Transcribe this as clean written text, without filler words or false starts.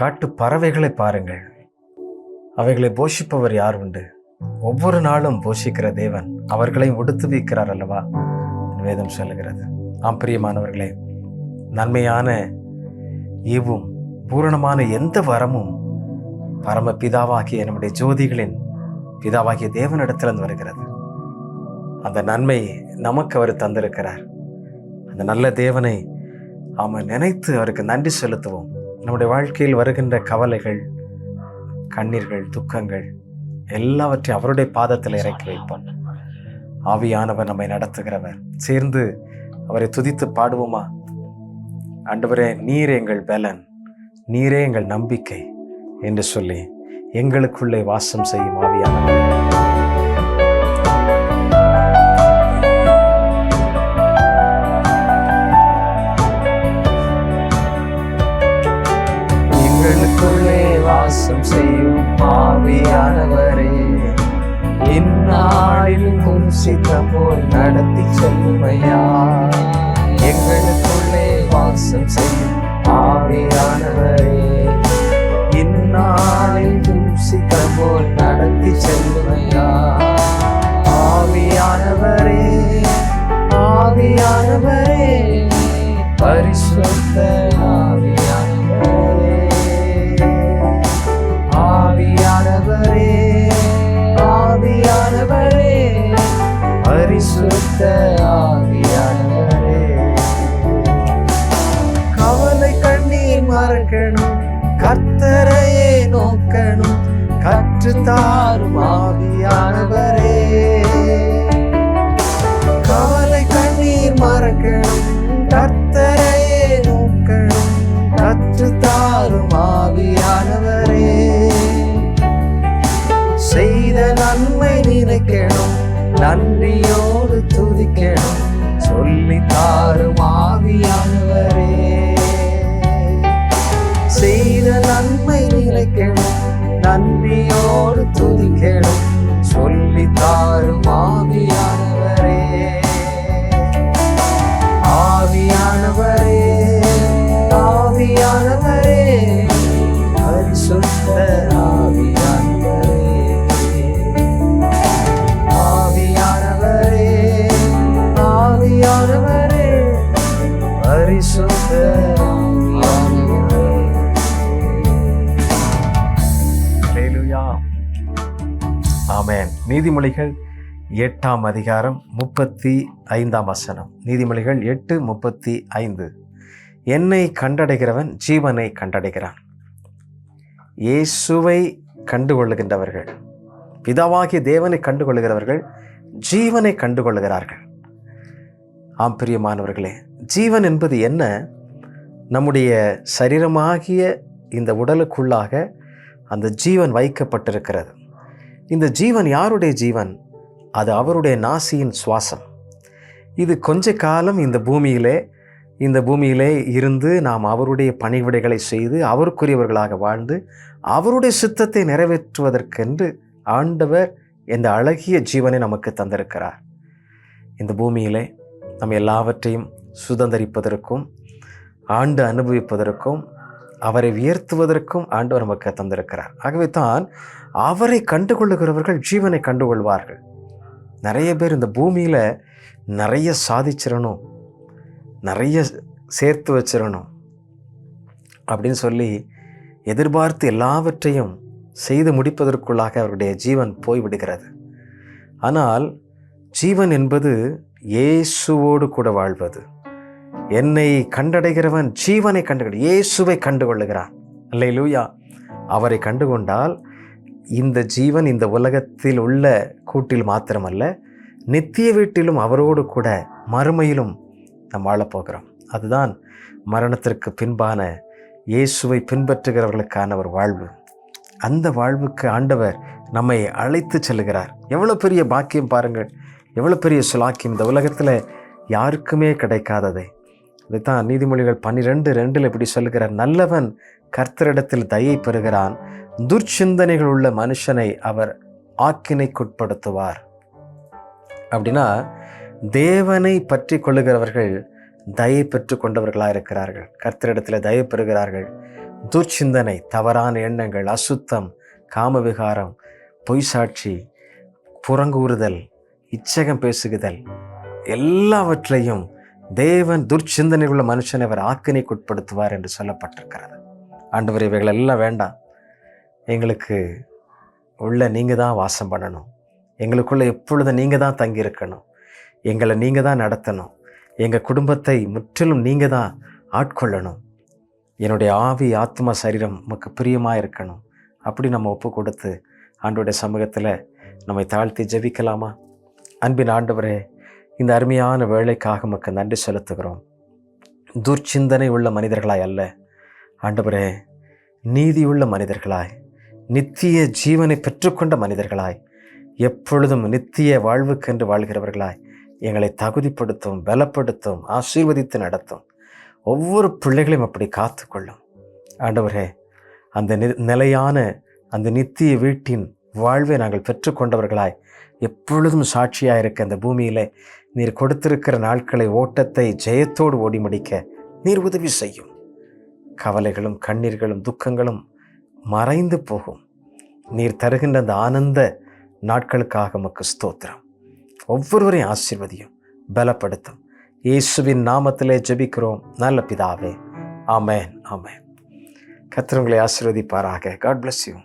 காட்டு பறவைகளை பாருங்கள், அவைகளை போஷிப்பவர் யார் உண்டு? ஒவ்வொரு நாளும் போஷிக்கிற தேவன் அவர்களை உடுத்து வைக்கிறார் அல்லவா வேதம் சொல்லுகிறது. ஆம் பிரியமானவர்களே, நன்மையான ஈவும் பூரணமான எந்த வரமும் பரம பிதாவாகிய நம்முடைய ஜோதிகளின் பிதாவாகிய தேவனிடத்திலிருந்து வருகிறது. அந்த நன்மை நமக்கு அவர் தந்திருக்கிறார். அந்த நல்ல தேவனை நினைத்து அவருக்கு நன்றி செலுத்துவோம். நம்முடைய வாழ்க்கையில் வருகின்ற கவலைகள், கண்ணீர்கள், துக்கங்கள் எல்லாவற்றையும் அவருடைய பாதத்தில் இறக்கி வைப்போம். ஆவியானவர் நம்மை நடத்துகிறவர். சேர்ந்து அவரை துதித்து பாடுவோமா? ஆண்டவரே, நீரே எங்கள் பலன், நீரே எங்கள் நம்பிக்கை என்று சொல்லி எங்களுக்குள்ளே வாசம் செய்யும் ஆவியானவர். எங்களுக்குள்ளே வாசம் செய்யும் ஆவியானவரே, இந்நாளில் உம் சித்தம் போல் நடத்தி செல்லுமையா. எங்களுக்குள்ளே வாசம் செய்யும் ஆவியானவரே, இந்நாளில் உம் சித்தம் போல் நடத்தி செல்லுமையா. ஆவியானவரே, ஆவியானவரே, பரிசுத்த ஆவியானவரே, ஆவியானவரே, ஆவியானவரே, பரிசுத்த ஆவியானவரே. கவலை கண்ணீர் மறக்கணும், கர்த்தரையே நோக்கணும், கற்றுத்தாரும் ஆவியானவரே. கவலை கண்ணீர் மறக்கணும், கர்த்தரையே நோக்கணும், கற்றுத்தாரும் ஆவியானவரே. செய்த நன்மை நினைக்கணும், நன்றியோடு துதிக்கணும், சொல்லி தாரும் ஆவியானவரே. செய்த நன்மை நினைக்கணும், நன்றியோடு துதிக்கணும், சொல்லி தாரும் ஆவியானவரே. ஆவியானவரே, ஆவியானவரே, பரிசுத்த ஆவியானவரே. ஆவியானவரே, ஆவியானவரே, பரிசுத்த ஆவியானவரே. அல்லேலூயா. ஆமென். நீதிமொழிகள் 8ஆம் அதிகாரம் 35ஆம் வசனம். நீதிமொழிகள் 8:35. என்னை கண்டடைகிறவன் ஜீவனை கண்டடைகிறான். இயேசுவை கண்டுகொள்ளுகின்றவர்கள், பிதாவாகிய தேவனை கண்டுகொள்ளுகிறவர்கள் ஜீவனை கண்டுகொள்ளுகிறார்கள். ஆம் பிரியமானவர்களே, ஜீவன் என்பது என்ன? நம்முடைய சரீரமாகிய இந்த உடலுக்குள்ளாக அந்த ஜீவன் வைக்கப்பட்டிருக்கிறது. இந்த ஜீவன் யாருடைய ஜீவன்? அது அவருடைய நாசியின் சுவாசம். இது கொஞ்ச காலம் இந்த பூமியிலே இருந்து நாம் அவருடைய பணிவிடைகளை செய்து அவருக்குரியவர்களாக வாழ்ந்து அவருடைய சித்தத்தை நிறைவேற்றுவதற்கென்று ஆண்டவர் இந்த அழகிய ஜீவனை நமக்கு தந்திருக்கிறார். இந்த பூமியிலே நம்ம எல்லாவற்றையும் சுதந்திரிப்பதற்கும் ஆண்டு அனுபவிப்பதற்கும் அவரை உயர்த்துவதற்கும் ஆண்டவர் நமக்கு தந்திருக்கிறார். ஆகவே தான் அவரை கண்டுகொள்ளுகிறவர்கள் ஜீவனை கண்டுகொள்வார்கள். நிறைய பேர் இந்த பூமியில் நிறைய சாதிச்சிடணும், நிறைய சேர்த்து வச்சிடணும் அப்படின்னு சொல்லி எதிர்பார்த்து எல்லாவற்றையும் செய்து முடிப்பதற்குள்ளாக அவருடைய ஜீவன் போய்விடுகிறது. ஆனால் ஜீவன் என்பது இயேசுவோடு கூட வாழ்வது. என்னை கண்டடைகிறவன் ஜீவனை இயேசுவை கண்டுகொள்ளுகிறான். அல்லேலூயா. அவரை கண்டுகொண்டால் இந்த ஜீவன் இந்த உலகத்தில் உள்ள கூட்டில் மாத்திரமல்ல, நித்திய வீட்டிலும் அவரோடு கூட மறுமையிலும் நாம் வாழப்போகிறோம். அதுதான் மரணத்திற்கு பின்பான இயேசுவை பின்பற்றுகிறவர்களுக்கான ஒரு வாழ்வு. அந்த வாழ்வுக்கு ஆண்டவர் நம்மை அழைத்து செல்லுகிறார். எவ்வளோ பெரிய பாக்கியம் பாருங்கள், எவ்வளோ பெரிய சுலாக்கியம். இந்த உலகத்தில் யாருக்குமே கிடைக்காததை. இதைத்தான் நீதிமொழிகள் 12:2 இப்படி சொல்லுகிறார், நல்லவன் கர்த்தரிடத்தில் தயை பெறுகிறான், துர்ச்சிந்தனைகள் உள்ள மனுஷனை அவர் ஆக்கினைக்குட்படுத்துவார். அப்படின்னா தேவனை பற்றி கொள்ளுகிறவர்கள் தயை பெற்று கொண்டவர்களாக இருக்கிறார்கள், கர்த்தரிடத்தில் தயை பெறுகிறார்கள். துர்ச்சிந்தனை, தவறான எண்ணங்கள், அசுத்தம், காமவிகாரம், பொய் சாட்சி, புறங்கூறுதல், இச்சகம் பேசுகுதல், எல்லாவற்றையும் தேவன் துர்ச்சிந்தனை உள்ள மனுஷனை அவர் ஆக்கினைக்குட்படுத்துவார் என்று சொல்லப்பட்டிருக்கிறது. ஆண்டவர் இவைகள் எல்லாம் வேண்டாம், எங்களுக்கு உள்ள நீங்கள் தான் வாசம் பண்ணணும், எங்களுக்குள்ள எப்பொழுதும் நீங்கள் தான் தங்கியிருக்கணும், எங்களை நீங்கள் தான் நடத்தணும், எங்கள் குடும்பத்தை முற்றிலும் நீங்கள் தான் ஆட்கொள்ளணும், என்னுடைய ஆவி ஆத்மா சரீரம் உமக்கு பிரியமாக இருக்கணும். அப்படி நம்ம ஒப்பு கொடுத்து ஆண்டவருடைய சமூகத்தில் நம்மை தாழ்த்தி ஜெபிக்கலாமா? அன்பின் ஆண்டவரே, இந்த அருமையான வேலைக்காக உமக்கு நன்றி செலுத்துகிறோம். துர்ச்சிந்தனை உள்ள மனிதர்களாய் அல்ல ஆண்டவரே, நீதியுள்ள மனிதர்களாய், நித்திய ஜீவனை பெற்றுக்கொண்ட மனிதர்களாய், எப்பொழுதும் நித்திய வாழ்வுக்கென்று வாழ்கிறவர்களாய் எங்களை தகுதிப்படுத்தும், பலப்படுத்தும், ஆசீர்வதித்து நடத்தும். ஒவ்வொரு பிள்ளைகளையும் அப்படி காத்துக்கொள்ளும் ஆண்டவரே. அந்த நிலையான அந்த நித்திய வீட்டின் வாழ்வை நாங்கள் பெற்றுக்கொண்டவர்களாய் எப்பொழுதும் சாட்சியாக இருக்க அந்த பூமியில் நீர் கொடுத்திருக்கிற நாட்களை, ஓட்டத்தை ஜெயத்தோடு ஓடி முடிக்க நீர் உதவி செய்யும். கவலைகளும் கண்ணீர்களும் துக்கங்களும் மறைந்து போகும். நீர் தருகின்ற அந்த ஆனந்த நாட்களுக்காக உமக்கு ஸ்தோத்திரம். ஒவ்வொருவரையும் ஆசீர்வதியும், பலப்படுத்தும். இயேசுவின் நாமத்திலே ஜெபிக்கிறோம் நல்ல பிதாவே. ஆமென், ஆமென். கர்த்தர் உங்களை ஆசீர்வதிப்பாராக. God bless you.